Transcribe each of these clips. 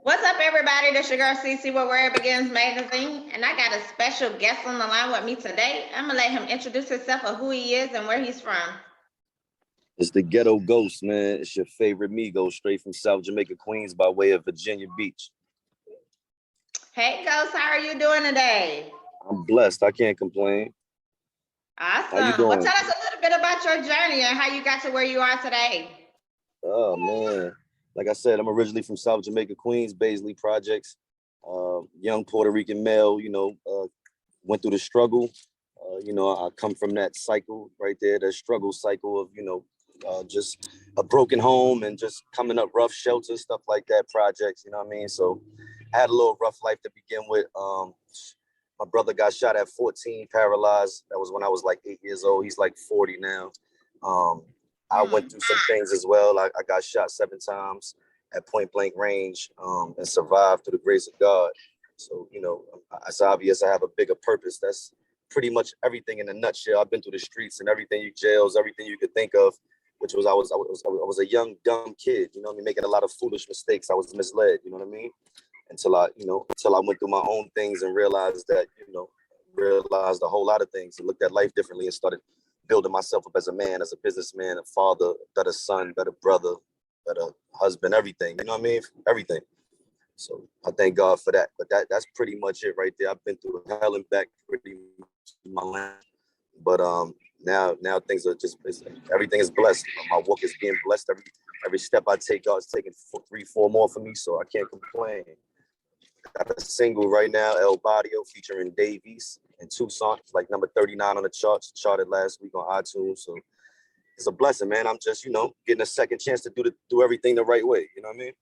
What's up, everybody? This your girl CC with Where It Begins Magazine, and I got a special guest on the line with me today. I'm gonna let him introduce himself of who he is and where he's from. It's the Ghetto Ghost, man. It's your favorite Migo, straight from South Jamaica, Queens, by way of Virginia Beach. Hey, Ghost, how are you doing today? I'm blessed. I can't complain. Awesome. How you doing? Well, tell us a little bit about your journey and how you got to where you are today. Oh, man. Like I said, I'm originally from South Jamaica, Queens, Baisley Projects. Young Puerto Rican male, went through the struggle. I come from that cycle right there, that struggle cycle of, just a broken home and just coming up rough, shelter, stuff like that, projects, you know what I mean? So I had a little rough life to begin with. My brother got shot at 14, paralyzed. That was when I was like 8 years old. He's like 40 now. I went through some things as well. I got shot 7 times at point blank range and survived through the grace of God. So, it's obvious I have a bigger purpose. That's pretty much everything in a nutshell. I've been through the streets and everything, jails, everything you could think of, which was I was a young, dumb kid, you know what I mean, making a lot of foolish mistakes. I was misled, you know what I mean? Until I went through my own things and realized a whole lot of things and looked at life differently and started building myself up as a man, as a businessman, a father, better son, better brother, better husband, everything, you know what I mean? Everything. So I thank God for that. But that's pretty much it right there. I've been through hell and back pretty much in my life. But now things are everything is blessed. My walk is being blessed. Every step I take, God's taking 3, 4 more for me, so I can't complain. Got a single right now, El Barrio, featuring Davies in Tucson, like number 39 on the charts, charted last week on iTunes. So it's a blessing, man. I'm just, getting a second chance to do everything the right way. You know what I mean?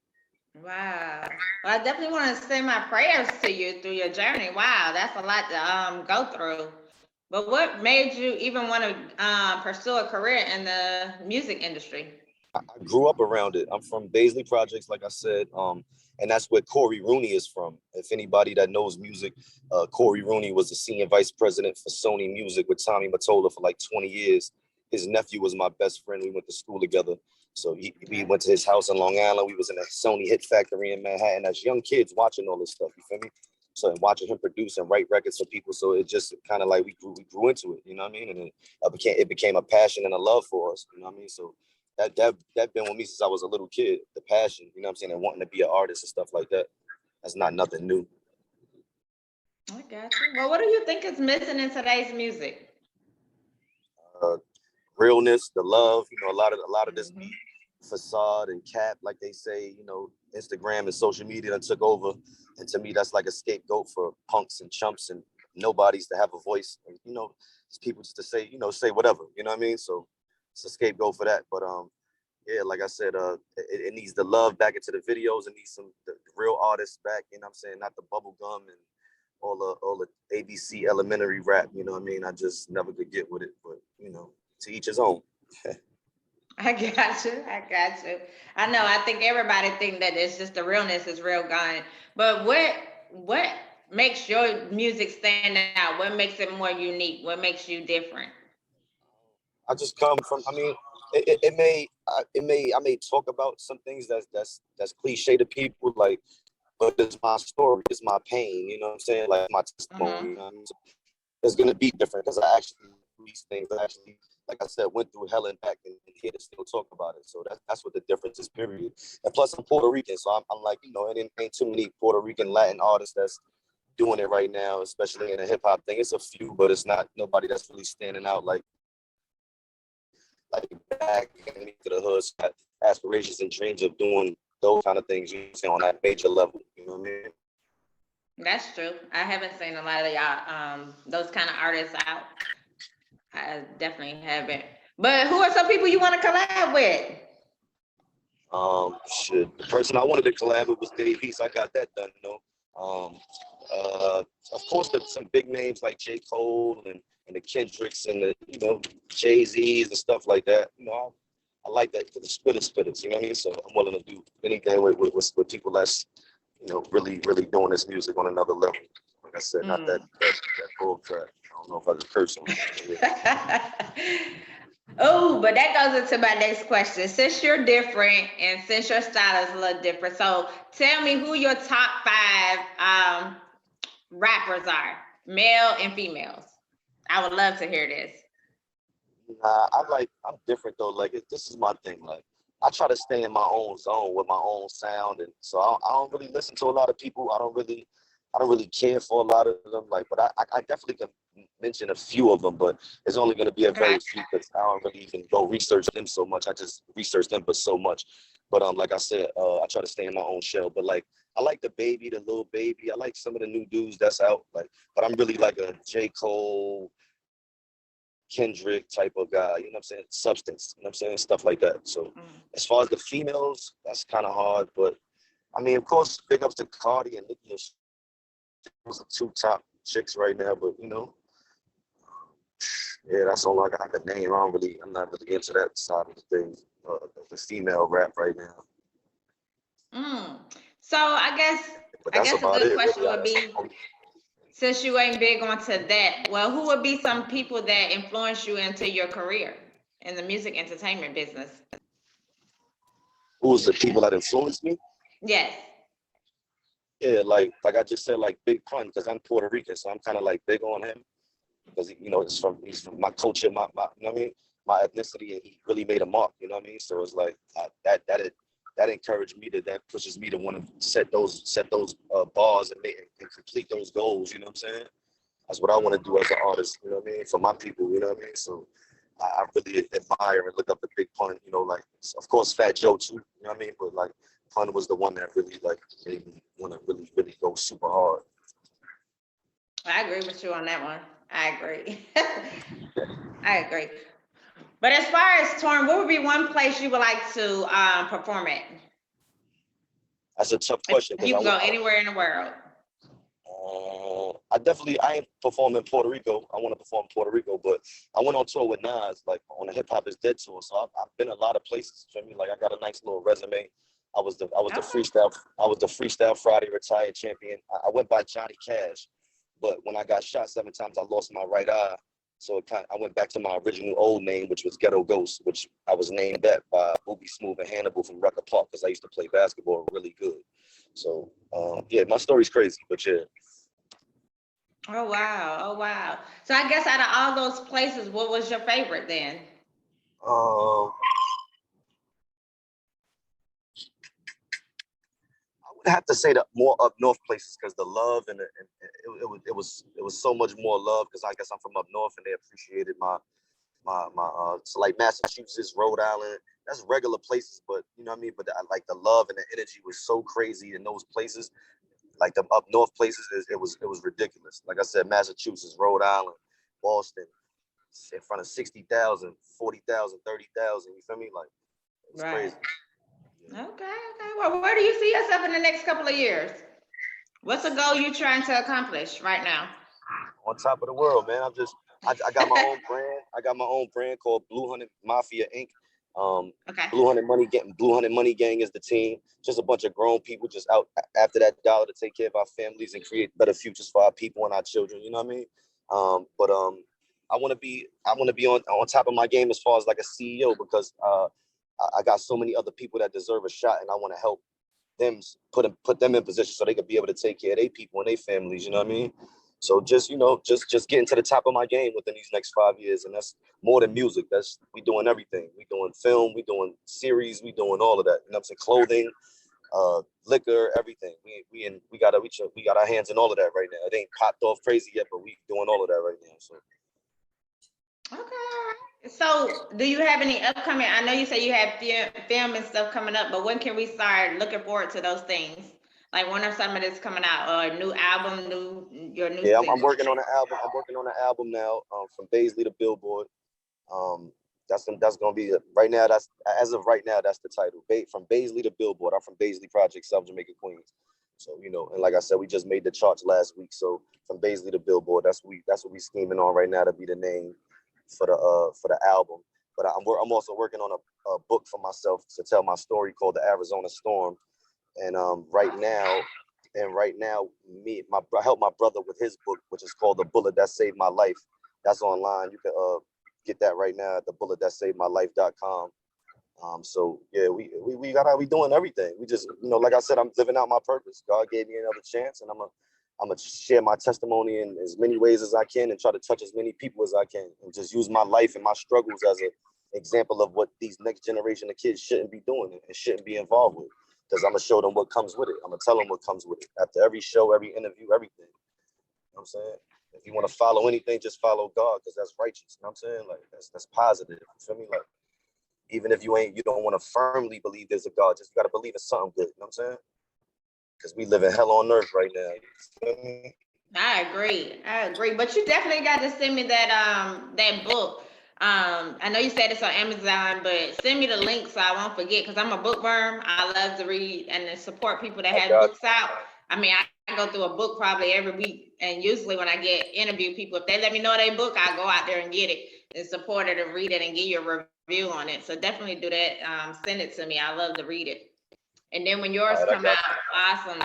Wow. Well, I definitely want to send my prayers to you through your journey. Wow, that's a lot to go through. But what made you even want to pursue a career in the music industry? I grew up around it. I'm from Baisley Projects, like I said, and that's where Corey Rooney is from. If anybody that knows music, Corey Rooney was the senior vice president for Sony Music with Tommy Mottola for like 20 years. His nephew was my best friend. We went to school together. So we went to his house in Long Island. We was in a Sony hit factory in Manhattan as young kids watching all this stuff, you feel me? So and watching him produce and write records for people. So it just kind of like we grew into it, you know what I mean? And it became a passion and a love for us, you know what I mean? So that been with me since I was a little kid, the passion, you know what I'm saying, and wanting to be an artist and stuff like that. That's not nothing new. I got you. Well, what do you think is missing in today's music? Realness, the love, a lot of this facade and cap, like they say, Instagram and social media that took over. And to me, that's like a scapegoat for punks and chumps and nobodies to have a voice. And, it's people just to say, say whatever, you know what I mean? So it's a scapegoat for that. But yeah, like I said, it needs the love back into the videos. It needs the real artists back, you know what I'm saying? Not the bubble gum and all the ABC elementary rap, you know what I mean? I just never could get with it, but to each his own. I got you. I know. I think everybody think that it's just the realness is real gone. But what makes your music stand out? What makes it more unique? What makes you different? I just come from. I mean, I may talk about some things that's cliche to people, like, but it's my story, it's my pain. You know what I'm saying? Like my testimony. You know what I mean? So it's gonna be different because I actually do these things. I actually, like I said, went through hell and back and here to still talk about it. So that's what the difference is. Period. And plus, I'm Puerto Rican, so I'm like, it ain't too many Puerto Rican Latin artists that's doing it right now, especially in the hip hop thing. It's a few, but it's not nobody that's really standing out like back into the hood, aspirations and dreams of doing those kind of things, on that major level. You know what I mean? That's true. I haven't seen a lot of y'all those kind of artists out. I definitely haven't. But who are some people you want to collab with? The person I wanted to collab with was Davies. I got that done, of course, some big names like J. Cole and the Kendricks and the Jay-Z's and stuff like that. I like that for the spitters. You know what I mean? So I'm willing to do anything with people that's really doing this music on another level. Like I said, not that bull crap. I don't know if I could curse on it. Oh, but that goes into my next question. Since you're different and since your style is a little different, so tell me who your top five rappers are, male and females. I would love to hear this. Nah, I'm different though. Like this is my thing. Like I try to stay in my own zone with my own sound, and so I don't really listen to a lot of people. I don't really care for a lot of them. Like, but I definitely can mention a few of them, but it's only going to be a Okay. very few because I don't really even go research them so much. I just research them, but so much. But like I said, I try to stay in my own shell. But like I like the baby, the little baby. I like some of the new dudes that's out. Like, but I'm really like a J. Cole, Kendrick type of guy, you know what I'm saying? Substance, you know what I'm saying? Stuff like that. So Mm. as far as the females, that's kind of hard. But I mean, of course, big ups to Cardi and Nicki. Those are two top chicks right now. But you know, yeah, that's all I got the name. I'm not really into that side of the thing, the female rap right now. Mm. So I guess But I that's guess a about good it, question really. would be, since you ain't big onto that, well, who would be some people that influence you into your career in the music entertainment business? Who's the people that influenced me? Yes. Yeah, like I just said, like Big Pun, because I'm Puerto Rican, so I'm kind of like big on him. Because you know he's from my culture, my you know what I mean, my ethnicity, and he really made a mark. You know what I mean? So it's like that encouraged me that pushes me to want to set those bars and and complete those goals. You know what I'm saying? That's what I want to do as an artist. You know what I mean? For my people. You know what I mean? So I really admire and look up to Big Pun. You know, like of course Fat Joe too. You know what I mean? But like Pun was the one that really like made me want to really go super hard. I agree with you on that one. I agree. I agree. But as far as touring, what would be one place you would like to perform at? That's a tough If question because you can go anywhere in the world. I ain't performed in Puerto Rico. I want to perform in Puerto Rico, but I went on tour with Nas, like on the Hip Hop Is Dead tour. So I've been a lot of places. You know what I mean? Like I got a nice little resume. Okay. I was the Freestyle Friday retired champion. I went by Johnny Cash, but when I got shot 7 times, I lost my right eye. So I went back to my original old name, which was Ghetto Ghost, which I was named that by Booby Smooth and Hannibal from Rucker Park because I used to play basketball really good. So yeah, my story's crazy, but yeah. Oh wow. Oh wow. So I guess out of all those places, what was your favorite then? Um, I would have to say the more up north places because the love and it was so much more love because I guess I'm from up north and they appreciated my so like Massachusetts, Rhode Island. That's regular places, but you know what I mean. But like the love and the energy was so crazy in those places. Like the up north places, it was ridiculous. Like I said, Massachusetts, Rhode Island, Boston, in front of 60,000, 40,000, 30,000. You feel me? Like it was Right. crazy. Yeah. Okay. Okay. Well, where do you see yourself in the next couple of years? What's a goal you're trying to accomplish right now? On top of the world, man. I got my own brand. I got my own brand called Blue Hundred Mafia Inc. Um, Okay. Blue Hundred Money Gang is the team. Just a bunch of grown people just out after that dollar to take care of our families and create better futures for our people and our children. You know what I mean? But I want to be on top of my game as far as like a CEO because I got so many other people that deserve a shot and I want to help them put them in position so they could be able to take care of their people and their families. You know what I mean? So just you know, just getting to the top of my game within these next 5 years, and that's more than music. That's we doing everything. We doing film, we doing series, we doing all of that. You know what I'm saying? Clothing, liquor, everything. We got our hands in all of that right now. It ain't popped off crazy yet, but we doing all of that right now. So Okay. So, do you have any upcoming? I know you say you have film and stuff coming up, but when can we start looking forward to those things? Like when are some of this coming out? Or a new album, your new yeah, I'm single? working on an album. I'm working on an album now, from Baisley to Billboard. Um, that's gonna be right now. That's as of right now. That's the title. From Baisley to Billboard. I'm from Baisley Project, South Jamaica, Queens. So you know, and like I said, we just made the charts last week. So from Baisley to Billboard, that's what we scheming on right now to be the name for the album. But I'm also working on a book for myself to tell my story called The Arizona Storm. And right now, I help my brother with his book, which is called The Bullet That Saved My Life. That's online. You can get that right now at the bulletthatsavedmylife.com. So yeah, we doing everything. We just, like I said, I'm living out my purpose. God gave me another chance, and I'm gonna share my testimony in as many ways as I can and try to touch as many people as I can, and just use my life and my struggles as an example of what these next generation of kids shouldn't be doing and shouldn't be involved with. Because I'm gonna show them what comes with it. I'm gonna tell them what comes with it after every show, every interview, everything. You know what I'm saying? If you want to follow anything, just follow God, because that's righteous. You know what I'm saying? Like that's positive. You feel me? Like, even if you don't want to firmly believe there's a God, just you gotta believe in something good. You know what I'm saying? Because we live in hell on earth right now. You feel me? I agree. But you definitely got to send me that book. I know you said it's on Amazon, but send me the link so I won't forget, because I'm a bookworm. I love to read and to support people that have books out. I mean, I go through a book probably every week, and usually when I get interview people, if they let me know their book, I go out there and get it and support it and read it and give you a review on it. So definitely do that. Send it to me. I love to read it. And then when yours come out, awesome.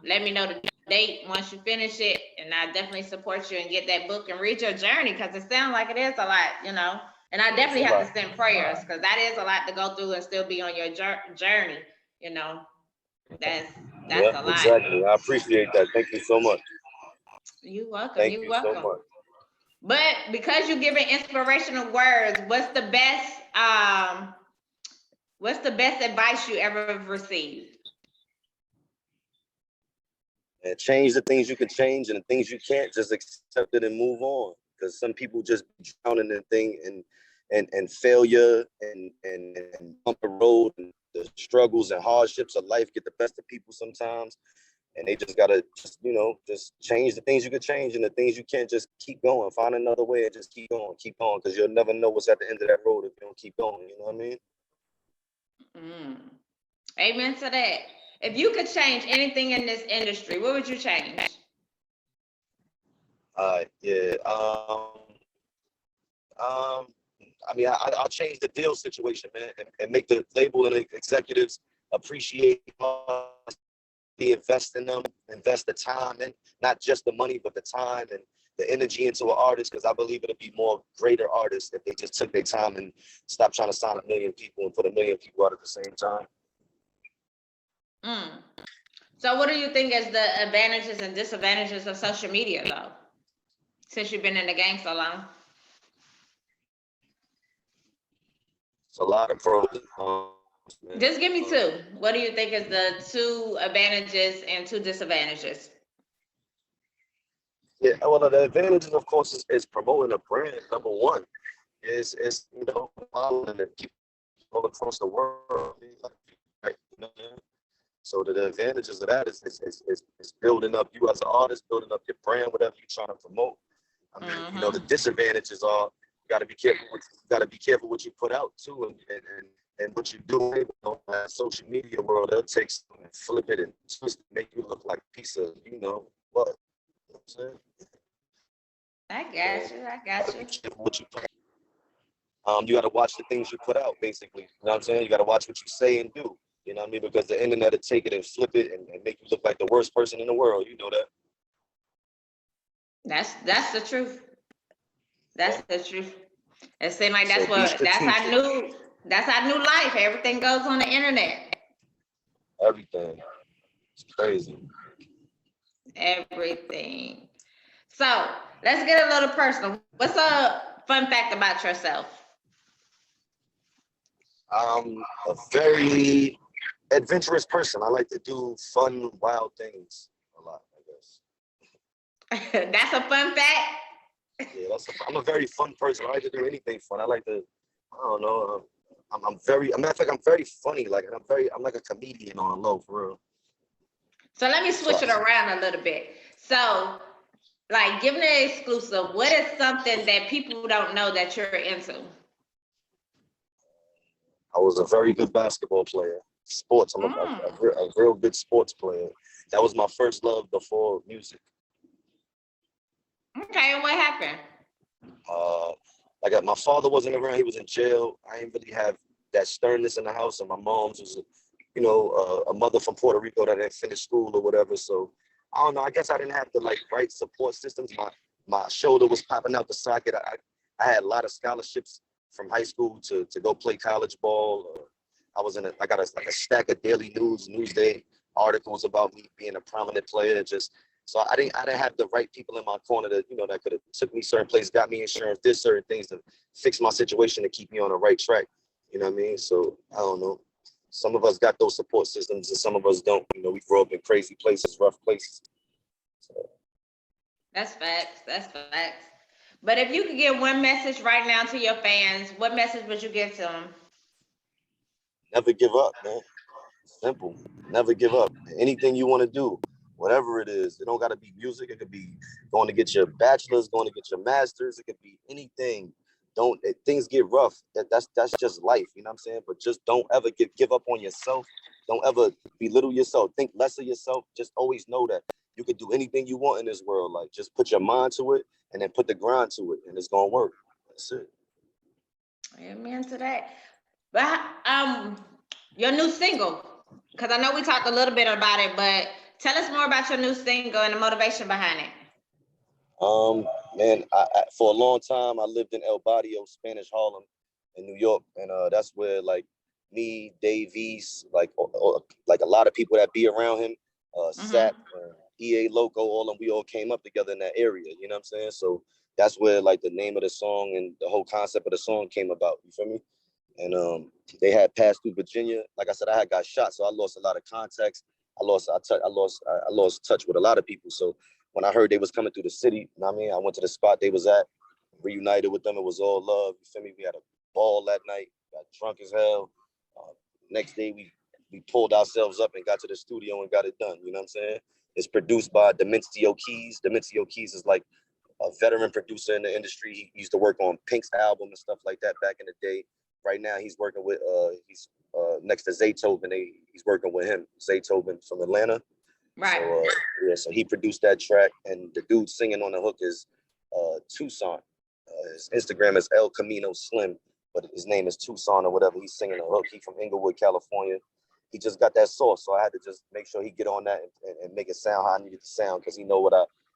Let me know the date once you finish it, and I definitely support you and get that book and read your journey, because it sounds like it is a lot, And I definitely have to send prayers, because that is a lot to go through and still be on your journey. That's a lot. Exactly. I appreciate that. Thank you so much. You're welcome. Thank you so much. But because you're giving inspirational words, what's the best advice you ever received? And change the things you can change, and the things you can't, just accept it and move on. Because some people just drown in the thing and failure and on the road, and the struggles and hardships of life get the best of people sometimes. And they just gotta just change the things you can change, and the things you can't, just keep going. Find another way and just keep going, because you'll never know what's at the end of that road if you don't keep going. You know what I mean? Amen to that. If you could change anything in this industry, what would you change? Yeah. I mean, I'll change the deal situation, man, and make the label and executives appreciate the invest in them, invest the time, and not just the money, but the time and the energy into an artist, because I believe it'll be more greater artists if they just took their time and stopped trying to sign 1 million people and put 1 million people out at the same time. So what do you think is the advantages and disadvantages of social media, though, since you've been in the game so long? It's a lot of pros. Just give me two. What do you think is the 2 advantages and 2 disadvantages? Yeah, well, the advantages, of course, is promoting a brand. Number one is following and people all across the world. Right? So the advantages of that is building up you as an artist, building up your brand, whatever you're trying to promote. I mean, the disadvantages are you got to be careful what you put out too, and what you do in the social media world. They'll take something and flip it and twist it, make you look like a piece of what. You know what I'm saying? I got you. You got to watch the things you put out, basically. You know what I'm saying? You got to watch what you say and do. You know what I mean? Because the internet will take it and flip it and make you look like the worst person in the world. You know that. That's the truth. That's the truth. It seems like that's our new life. Everything goes on the internet. Everything. It's crazy. Everything. So let's get a little personal. What's a fun fact about yourself? I'm a very adventurous person. I like to do fun, wild things a lot, I guess. That's a fun fact? Yeah, I'm a very fun person. I like to do anything fun. I like to, I don't know. I'm very, matter of fact, I'm very funny. Like, I'm like a comedian on low, for real. So let me switch it around a little bit. So, like, give me an exclusive. What is something that people don't know that you're into? I was a very good basketball player. Sports. I'm a real good sports player. That was my first love before music. Okay, and what happened? Like my father wasn't around; he was in jail. I didn't really have that sternness in the house, and my mom's was, a mother from Puerto Rico that didn't finish school or whatever. So I don't know. I guess I didn't have the right support systems. My shoulder was popping out the socket. I had a lot of scholarships from high school to go play college ball. I got a stack of daily Newsday articles about me being a prominent player. So I didn't have the right people in my corner that, that could have took me certain places, got me insurance, did certain things to fix my situation to keep me on the right track. You know what I mean? So I don't know. Some of us got those support systems and some of us don't. We grow up in crazy places, rough places. So. That's facts. That's facts. But if you could give one message right now to your fans, what message would you give to them? Never give up, man. Simple. Never give up. Anything you want to do, whatever it is, it don't got to be music. It could be going to get your bachelor's, going to get your master's. It could be anything. Things get rough. That's just life. You know what I'm saying? But just don't ever give up on yourself. Don't ever belittle yourself. Think less of yourself. Just always know that you can do anything you want in this world. Like, just put your mind to it and then put the grind to it, and it's gonna work. That's it. Amen to that. But your new single, because I know we talked a little bit about it, but tell us more about your new single and the motivation behind it. Man, I for a long time I lived in El Barrio, Spanish Harlem, in New York, and that's where like me, Dave East, like a lot of people that be around him, Sap, EA Loco, all them, we all came up together in that area. You know what I'm saying? So that's where like the name of the song and the whole concept of the song came about. You feel me? And they had passed through Virginia. Like I said, I had got shot, so I lost a lot of contacts. I lost touch with a lot of people. So when I heard they was coming through the city, you know what I mean, I went to the spot they was at, reunited with them. It was all love. You feel me? We had a ball that night. Got drunk as hell. Next day we pulled ourselves up and got to the studio and got it done. You know what I'm saying? It's produced by Demencio Keys. Demencio Keys is like a veteran producer in the industry. He used to work on Pink's album and stuff like that back in the day. Right now, he's working with he's next to Zaytoven. He's working with him, Zaytoven from Atlanta. Right. So so he produced that track, and the dude singing on the hook is Tucson. His Instagram is El Camino Slim, but his name is Tucson or whatever. He's singing the hook. He's from Inglewood, California. He just got that sauce, so I had to just make sure he get on that and make it sound how I need it to sound, because he know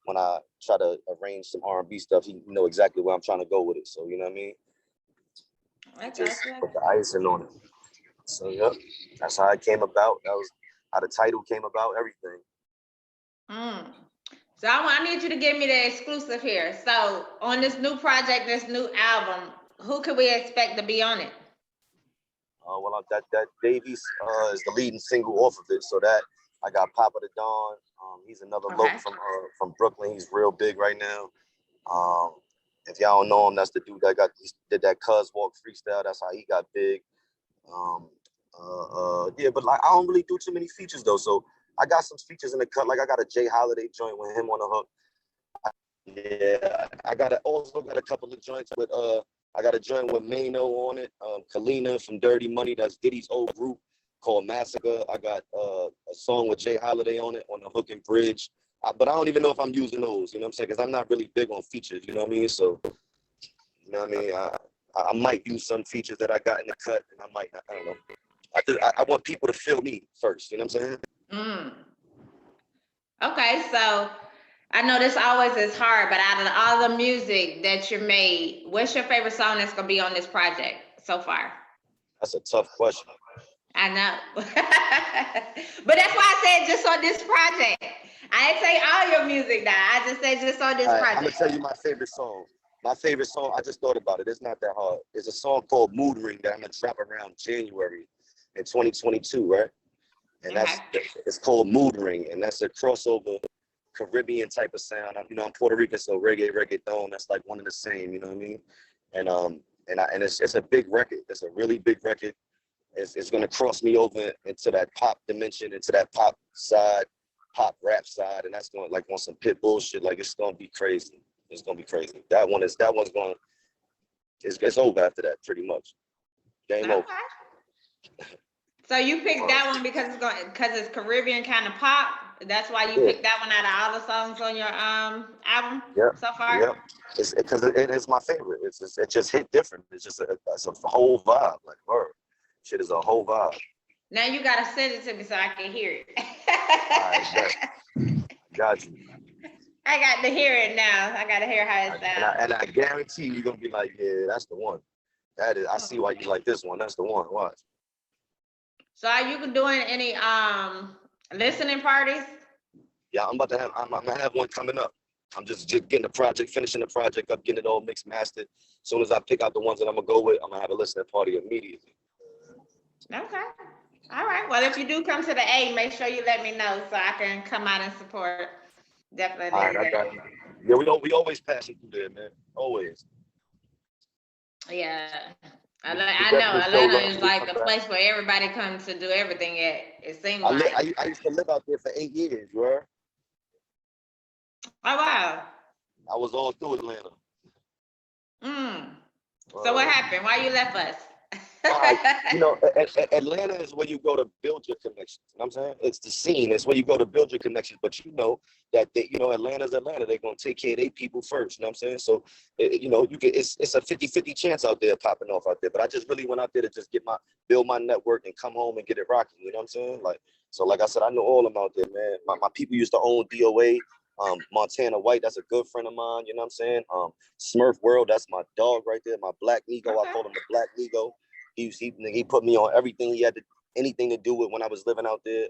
when I try to arrange some R&B stuff, he know exactly where I'm trying to go with it. So you know what I mean? I just put the icing on it. So yeah, that's how it came about. That was how the title came about, everything. So I need you to give me the exclusive here. So on this new project, this new album, who can we expect to be on it? Well, that Davies is the leading single off of it. So that I got Papa the Don. He's another loc from Brooklyn. He's real big right now. If y'all don't know him, that's the dude that did that Cuz Walk freestyle. That's how he got big. Yeah, but like I don't really do too many features though. So I got some features in the cut. Like I got a Jay Holiday joint with him on the hook. Yeah, I also got a couple of joints with I got a joint with Mano on it. Kalina from Dirty Money, that's Diddy's old group, called Massacre. I got a song with Jay Holiday on it on the hook and bridge. But I don't even know if I'm using those, you know what I'm saying? Because I'm not really big on features, you know what I mean? So, you know what I mean? I might use some features that I got in the cut, and I might not, I don't know. I want people to feel me first, you know what I'm saying? Okay, so I know this always is hard, but out of all the music that you made, what's your favorite song that's gonna be on this project so far? That's a tough question. I know. But that's why I said just on this project. I didn't say all your music now. I just said just on this project. I'm gonna tell you my favorite song. My favorite song, I just thought about it. It's not that hard. It's a song called Mood Ring that I'm gonna drop around January in 2022, right? And it's called Mood Ring, and that's a crossover Caribbean type of sound. I'm Puerto Rican, so reggaeton, that's like one and the same, you know what I mean? And it's a big record. It's a really big record. It's gonna cross me over into that pop dimension, into that pop side, pop rap side, and that's going like on some pit bullshit. Like it's gonna be crazy. It's gonna be crazy. It's over after that, pretty much. Game over. So you picked that one because it's Caribbean kind of pop. That's why you picked that one out of all the songs on your album so far. Yeah, it's because it is my favorite. It just hit different. It's a whole vibe. Like word, shit is a whole vibe. Now you gotta send it to me so I can hear it. All right, got you. I got to hear it now. I got to hear how it sounds. And I guarantee you're gonna be like, yeah, that's the one. That is. I see why you like this one. That's the one. Watch. So are you doing any listening parties? Yeah, I'm about to have. I'm gonna have one coming up. I'm just getting the project, finishing the project up, getting it all mixed, mastered. As soon as I pick out the ones that I'm gonna go with, I'm gonna have a listening party immediately. Okay. All right. Well, if you do come to the A, make sure you let me know so I can come out and support. All Definitely right, do I that. got you. Yeah, we always passing through there, man. Always. Yeah. We I know definitely show Atlanta love is when we like come the back. place where everybody comes to do everything at. It seems like. I used to live out there for 8 years, you heard? Oh wow. I was all through Atlanta. Mm. So what Uh, happened? Why you left us? you know, Atlanta is where you go to build your connections. You know what I'm saying? It's the scene. It's where you go to build your connections. But you know that Atlanta's Atlanta. They're gonna take care of their people first. You know what I'm saying? So you can it's a 50-50 chance out there popping off out there. But I just really went out there to just build my network and come home and get it rocking. You know what I'm saying? Like I said, I know all of them out there, man. My people used to own DOA. Montana White, that's a good friend of mine. You know what I'm saying? Smurf World, that's my dog right there. My Black Nego, I Okay. call him the Black Nego. He put me on everything he had to anything to do with when I was living out there.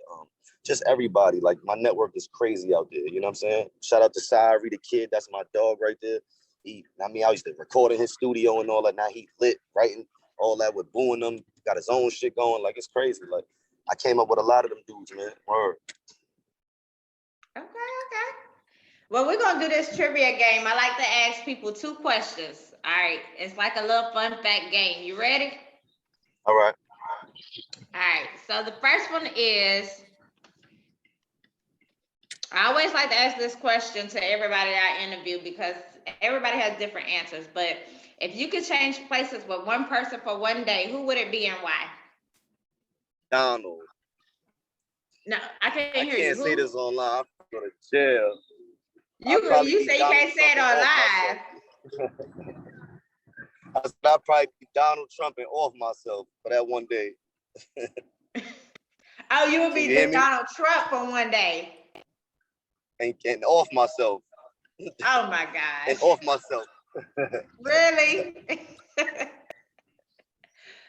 Just everybody. Like my network is crazy out there. You know what I'm saying? Shout out to Syrie the Kid. That's my dog right there. I used to record in his studio and all that. Now he lit writing all that with booing them. Got his own shit going. Like it's crazy. Like I came up with a lot of them dudes, man. Word. Okay. Okay. Well, we're gonna do this trivia game. I like to ask people two questions. All right. It's like a little fun fact game. You ready? All right. All right. So the first one is I always like to ask this question to everybody that I interview because everybody has different answers. But if you could change places with one person for one day, who would it be and why? Donald. No, I can't I hear you. can't say Who? this online. I'm going to jail. I'll You probably be say you Donald can't say Trump it and on off myself. I said I'll probably be Donald Trump and off myself for that one day. live. Oh, you would Can be you hear me? Donald Trump for one day. And off myself. Oh my And gosh. off myself. Really?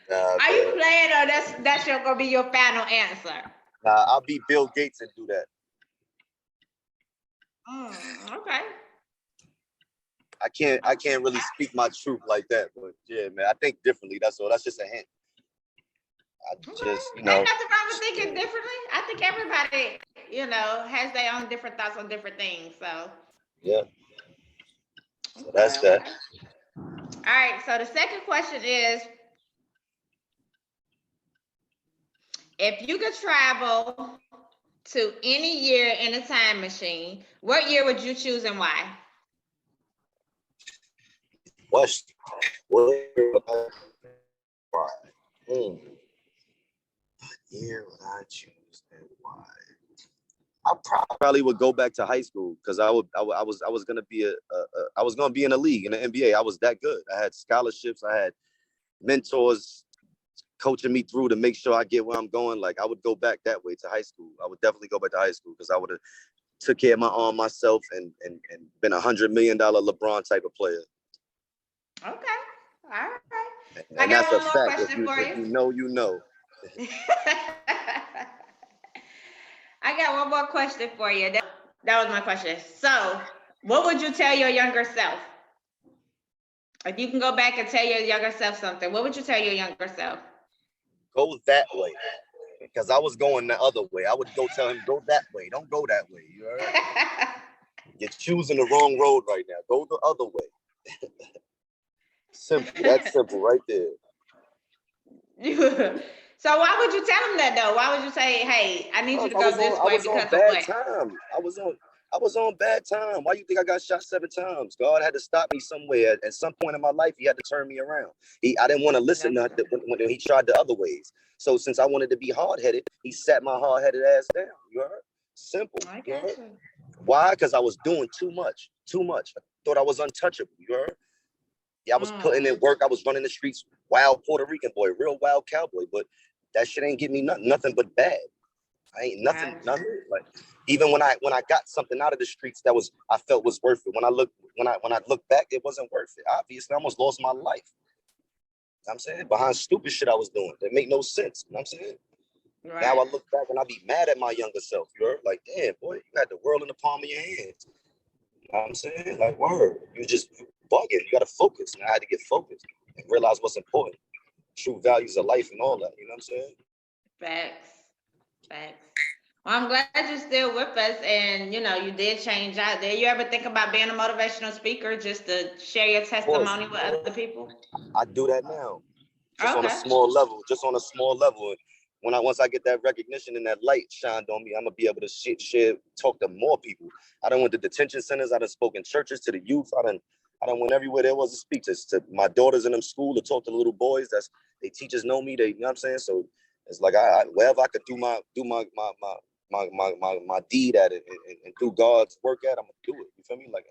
Nah, Are you man. playing or that's gonna be your final answer? Nah, I'll be Bill Gates and do that. Okay. I can't really speak my truth like that, but yeah, man, I think differently. That's all. That's just a hint. I Okay. just, Ain't nothing wrong with thinking differently. I think everybody, has their own different thoughts on different things. So yeah. So okay, that's that. okay. All right. So the second question is if you could travel to any year in a time machine, what year would you choose and why? What? Why? Hmm. Year would I choose and why? I probably would go back to high school because I was gonna be I was gonna be in a league in the NBA. I was that good. I had scholarships. I had mentors coaching me through to make sure I get where I'm going. Like I would go back that way to high school. I would definitely go back to high school because I would have took care of my arm myself and been $100 million LeBron type of player. Okay. All right. I And got that's a one more fact. question for If you. you know, you know. I got one more question for you. That was my question. So, what would you tell your younger self? If you can go back and tell your younger self something, what would you tell your younger self? Go that way. Because I was going the other way. I would go tell him, go that way. Don't go that way. You heard? You're choosing the wrong road right now. Go the other way. Simple. That's simple right there. So why would you tell him that though? Why would you say, "Hey, I need you to go this I way was on because of bad what?" time. I was on bad time. Why you think I got shot 7 times? God had to stop me somewhere. At some point in my life, he had to turn me around. I didn't want to listen to when he tried the other ways. So since I wanted to be hard-headed, he sat my hard-headed ass down. You heard? Simple. I You got heard? you. Why? Because I was doing too much. Too much. I thought I was untouchable. You heard? Yeah, I was putting in work. I was running the streets, wild Puerto Rican boy, real wild cowboy. But that shit ain't give me nothing but bad. I ain't nothing. Like even when I got something out of the streets that I felt was worth it. When I look back, it wasn't worth it. Obviously, I almost lost my life. You know what I'm saying, behind stupid shit I was doing that make no sense. You know what I'm saying? Right. Now I look back and I be mad at my younger self. You're like, damn, boy, you got the world in the palm of your hands. You know what I'm saying? Like, word, you just bugging. You got to focus. And I had to get focused and realize what's important, true values of life and all that. You know what I'm saying? Facts. Well, I'm glad you're still with us, and you did change out there. You ever think about being a motivational speaker just to share your testimony with other people? I do that now, just on a small level. And once I get that recognition and that light shined on me, I'm gonna be able to talk to more people. I done went to detention centers. I done spoke in churches to the youth. I done went everywhere there was to speak to my daughters in them school, to talk to the little boys. They teachers know me. They, you know what I'm saying? So it's like wherever I could do my deed at it and do God's work at, I'm gonna do it. You feel me? Like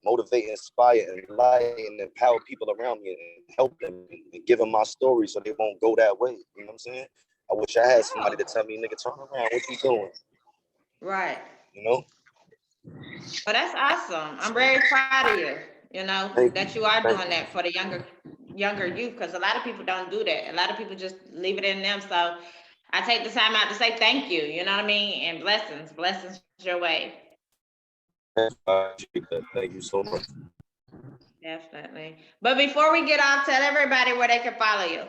motivate, inspire, enlighten, empower people around me and help them and give them my story so they won't go that way. You know what I'm saying? I wish I had somebody to tell me, nigga, turn around, what you doing? Right. You know? Well, that's awesome. I'm very proud of you, that you are doing that for the younger youth, because a lot of people don't do that. A lot of people just leave it in them. So I take the time out to say thank you, you know what I mean? And blessings your way. Thank you so much. Definitely. But before we get off, tell everybody where they can follow you.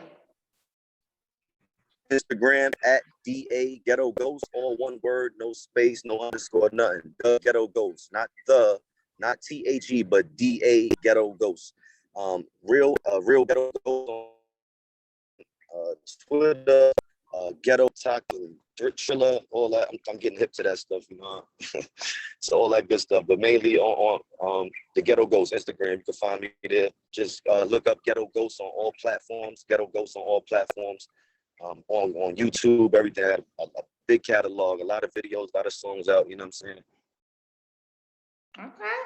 Instagram at DA Ghetto Ghost, all one word, no space, no underscore, nothing. The Ghetto Ghost, not THE, but DA Ghetto Ghost. Real Ghetto Ghost on Twitter, Ghetto Taco, Triller, all that. I'm getting hip to that stuff, so all that good stuff, but mainly on the Ghetto Ghost Instagram. You can find me there. Just look up Ghetto Ghost on all platforms. Ghetto Ghost on all platforms. On YouTube, everything. I had a big catalog, a lot of videos, a lot of songs out. You know what I'm saying? Okay.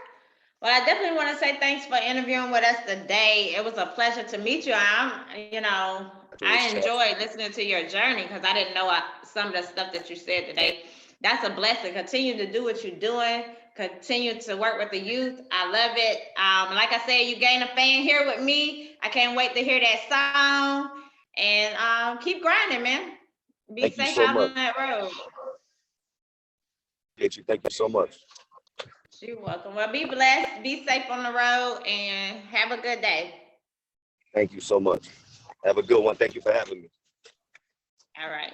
Well, I definitely want to say thanks for interviewing with us today. It was a pleasure to meet you. I enjoyed listening to your journey because I didn't know some of the stuff that you said today. That's a blessing. Continue to do what you're doing. Continue to work with the youth. I love it. Like I said, you gain a fan here with me. I can't wait to hear that song. And keep grinding, man. Be safe out on that road. Thank you so much. You're welcome. Well, be blessed. Be safe on the road, and have a good day. Thank you so much. Have a good one. Thank you for having me. All right.